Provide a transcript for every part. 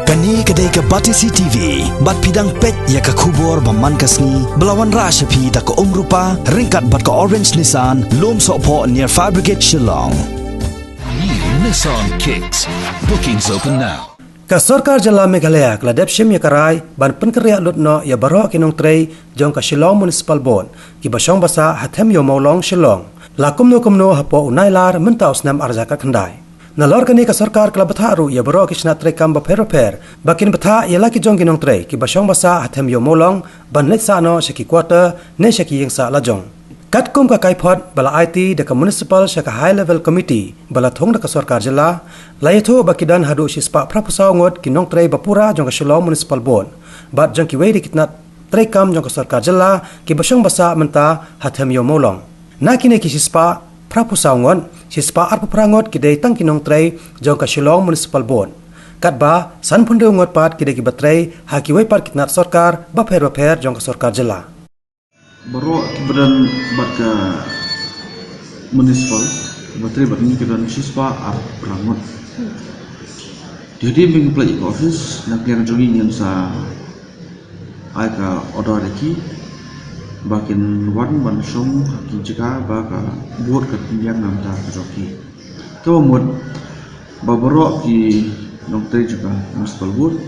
Kani kedai ke Batisi TV, bat pidang pet ya ke kubur baman kasni, belawan rasa pi da ke rupa, ringkat bat ke Orange Nissan, lom sokpo near Fire Brigade Shillong. New Nissan Kicks. Bookings open now. Ka Sarkar Jala Meghalaya kladep shim ya karai ban penkerya lutno ya baro kinong trei jong ka Shillong Municipal Board ki basong basa hathem yo maulong Shillong la kumno hapo unailar menta usnam arjaka khandai nalor kani ka Sarkar kla batharu ya baro kishna trei kam ba per bakin batha ya la ki jong kinong trei ki basong basa hathem yo maulong ban letsa no shaki quarter ne shaki yengsa la jong kat kum ka kaipot bala IT de ka municipal shaka high level committee bala thong de ka Sarkar Jala layatho bakidan hadu shispa prapusaw ngot kinong trei bapura jong ka Shillong Municipal Board bat jong ki wedi kitna trei kam jong ka Sarkar Jala ki basong basa menta hathem yo molong nakine ki shispa prapusaw ngot shispa arpaprangot ki dei tang kinong trei jong ka Shillong Municipal Board kat ba san phundu ngot pat ki dei ki batrei ha ki wei pat kitna Sarkar ba pher jong ka Sarkar Jala Baru kemudian buat ke municipal, bateri bat ini kemudian siswa perangot. Jadi minggu pelajari ke office, nak yang jogi yang sa, ayah order lagi, bakin wan bansong hakin jika baka buat ketinggian namda jogi. Kemudian baru ki dokter juga municipal board,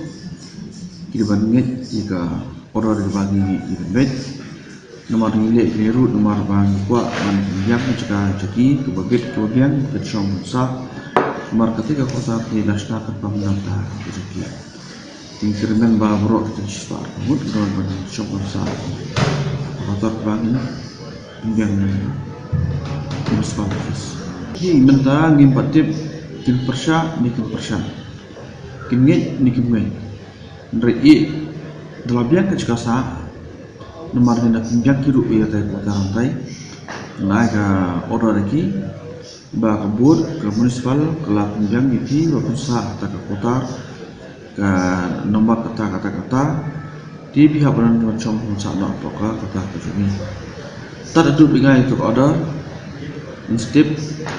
kita bandingkan jika order dibagi di bed. Nomor nilai keliru nomor bang kuat ban yang jika jadi kebagian kecong sa nomor ketiga kota di nasional kebangunan ta jadi tingkirmen babro kita siswa mud don ban kecong sa kota kebangunan yang municipal office hi menta ngim patip kin persya kin ngit rei dalabian ke sa nomor ni nak pinjam kiru ia tay kota rantai, naik ke order lagi, bah kebut ke municipal kelak pinjam itu berpusat ke kota ke nomor kata di pihak beran macam sana apakah kata kejumi. Tak ada bingai untuk order, instead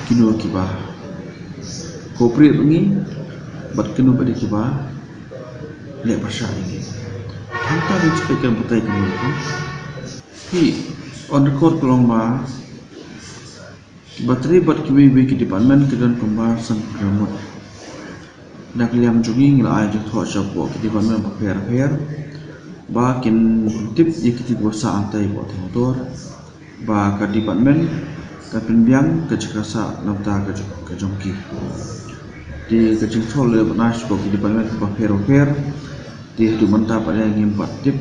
kinu kibah, corporate ini, buat kinu pada kibah, lihat persya ini. Kita dicepekan betai kemudian. Hi, on record kelomba. Bateri buat kiwi ke department kedan pembahasan programot. Nak liam jogging la aja thok shapo ke department paper. Bakin tip ye kiti bosa antai buat motor. Ba ke department ke penbiang ke cekasa namta ke jongki. Di ke jengthol le banas ke department paper. Dia tu mentah pada yang empat tip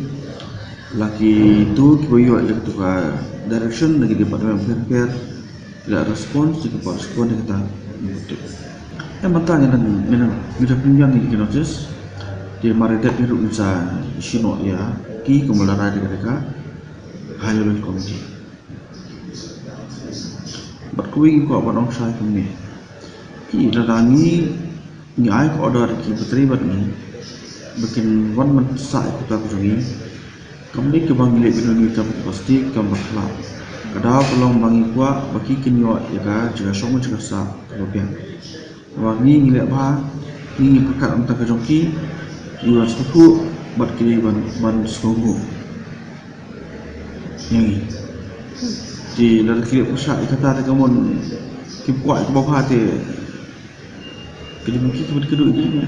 laki tu kiboyo yang tu ka direction lagi department fair tidak respons jika respon kita tip yang mentah yang kita pinjam ini notice dia marita biru bisa sino ya ki kemulara di mereka high level committee berkuing ko banong sai kami ki dadangi ni ai ko order ki berterima ni bikin wan mensa kita kujungi kami ke bang milik Indonesia pasti kembali kada pelong bangi kuat bagi kinyo ya ka juga somo juga sa kelobian wangi milik ba ni pekat antara kejongki dua suku buat kiri ban songo yang di dalam kiri pusat kata kamu ki kuat ke bawah hati jadi mungkin kedua ini